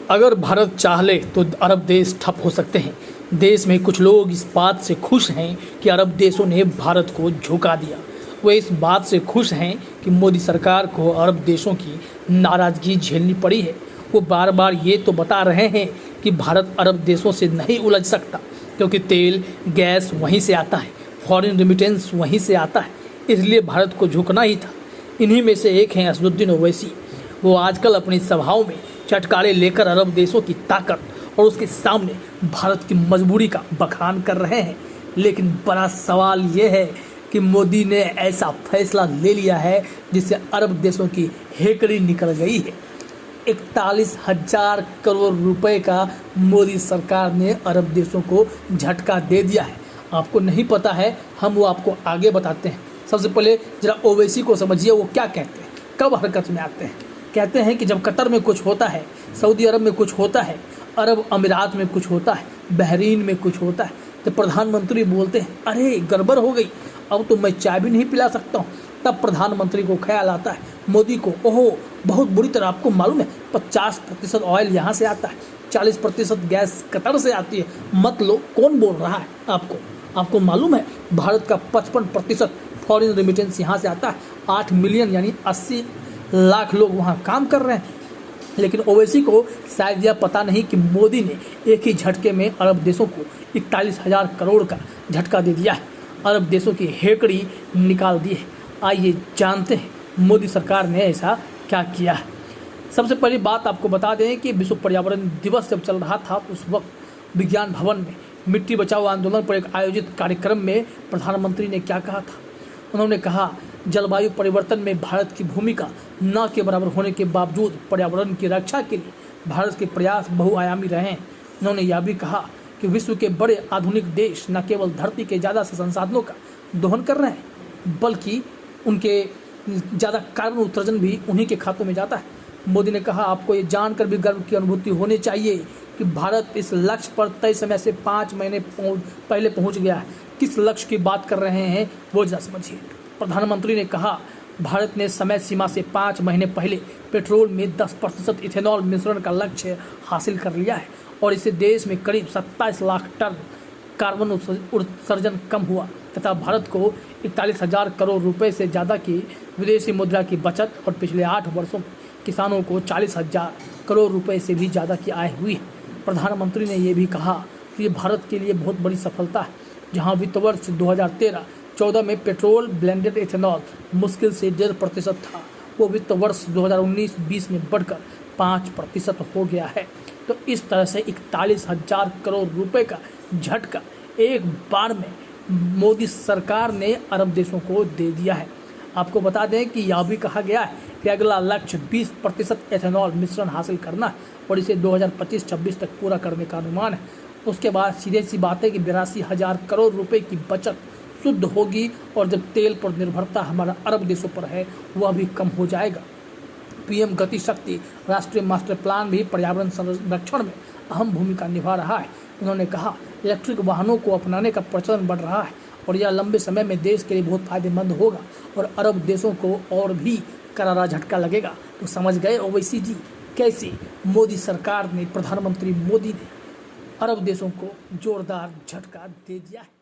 अगर भारत चाह ले तो अरब देश ठप हो सकते हैं। देश में कुछ लोग इस बात से खुश हैं कि अरब देशों ने भारत को झुका दिया। वे इस बात से खुश हैं कि मोदी सरकार को अरब देशों की नाराज़गी झेलनी पड़ी है। वो बार बार ये तो बता रहे हैं कि भारत अरब देशों से नहीं उलझ सकता, क्योंकि तेल गैस वहीं से आता है, फॉरेन रेमिटेंस वहीं से आता है, इसलिए भारत को झुकना ही था। इन्हीं में से एक हैं असदुद्दीन ओवैसी। वो आजकल अपनी सभाओं में चटकारे लेकर अरब देशों की ताकत और उसके सामने भारत की मजबूरी का बखान कर रहे हैं। लेकिन बड़ा सवाल ये है कि मोदी ने ऐसा फैसला ले लिया है जिससे अरब देशों की हेकड़ी निकल गई है। 41,000 करोड़ रुपए का मोदी सरकार ने अरब देशों को झटका दे दिया है। आपको नहीं पता है, हम वो आपको आगे बताते हैं। सबसे पहले जरा ओवैसी को समझिए, वो क्या कहते हैं, कब हरकत में आते हैं। कहते हैं कि जब कतर में कुछ होता है, सऊदी अरब में कुछ होता है, अरब अमीरात में कुछ होता है, बहरीन में कुछ होता है, तो प्रधानमंत्री बोलते हैं अरे गड़बड़ हो गई, अब तो मैं चाय भी नहीं पिला सकता हूँ। तब प्रधानमंत्री को ख्याल आता है, मोदी को, ओहो बहुत बुरी तरह, आपको मालूम है 50% ऑयल यहाँ से आता है, 40% गैस कतर से आती है। मत लो, कौन बोल रहा है आपको मालूम है भारत का 55% फॉरेन रेमिटेंस यहाँ से आता है। 8 मिलियन यानी 80 लाख लोग वहाँ काम कर रहे हैं। लेकिन ओवैसी को शायद यह पता नहीं कि मोदी ने एक ही झटके में अरब देशों को 41,000 करोड़ का झटका दे दिया है, अरब देशों की हेकड़ी निकाल दी है। आइए जानते हैं मोदी सरकार ने ऐसा क्या किया है। सबसे पहली बात आपको बता दें कि विश्व पर्यावरण दिवस जब चल रहा था, उस वक्त विज्ञान भवन में मिट्टी बचाओ आंदोलन पर एक आयोजित कार्यक्रम में प्रधानमंत्री ने क्या कहा था। उन्होंने कहा, जलवायु परिवर्तन में भारत की भूमिका न के बराबर होने के बावजूद पर्यावरण की रक्षा के लिए भारत के प्रयास बहुआयामी रहे हैं। उन्होंने यह भी कहा कि विश्व के बड़े आधुनिक देश न केवल धरती के ज़्यादा से संसाधनों का दोहन कर रहे हैं, बल्कि उनके ज़्यादा कार्बन उत्सर्जन भी उन्हीं के खातों में जाता है। मोदी ने कहा, आपको ये जानकर भी गर्व की अनुभूति होनी चाहिए कि भारत इस लक्ष्य पर तय समय से 5 महीने पहले पहुँच गया है। किस लक्ष्य की बात कर रहे हैं वो जरा समझिए। प्रधानमंत्री ने कहा, भारत ने समय सीमा से 5 महीने पहले पेट्रोल में 10% इथेनॉल मिश्रण का लक्ष्य हासिल कर लिया है और इससे देश में करीब 27 लाख टन कार्बन उत्सर्जन कम हुआ तथा भारत को 41,000 करोड़ रुपए से ज़्यादा की विदेशी मुद्रा की बचत और पिछले 8 वर्षों में किसानों को 40,000 करोड़ रुपए से भी ज़्यादा की आय हुई है। प्रधानमंत्री ने यह भी कहा कि ये भारत के लिए बहुत बड़ी सफलता है। जहाँ वित्त वर्ष 2013-14 में पेट्रोल ब्लेंडेड इथेनॉल मुश्किल से 1.5% था, वो वित्त वर्ष 2019-20 में बढ़कर 5% हो गया है। तो इस तरह से 41,000 करोड़ रुपए का झटका एक बार में मोदी सरकार ने अरब देशों को दे दिया है। आपको बता दें कि यह भी कहा गया है कि अगला लक्ष्य 20% एथेनॉल मिश्रण हासिल करना है और इसे 2025-26 तक पूरा करने का अनुमान है। उसके बाद सीधे सी बात है कि 82,000 करोड़ रुपए की बचत शुद्ध होगी और जब तेल पर निर्भरता हमारा अरब देशों पर है वह भी कम हो जाएगा। पीएम गति शक्ति राष्ट्रीय मास्टर प्लान भी पर्यावरण संरक्षण में अहम भूमिका निभा रहा है। उन्होंने कहा, इलेक्ट्रिक वाहनों को अपनाने का प्रचलन बढ़ रहा है और यह लंबे समय में देश के लिए बहुत फायदेमंद होगा और अरब देशों को और भी करारा झटका लगेगा। तो समझ गए ओवैसी जी कैसे मोदी सरकार ने, प्रधानमंत्री मोदी ने अरब देशों को जोरदार झटका दे दिया है।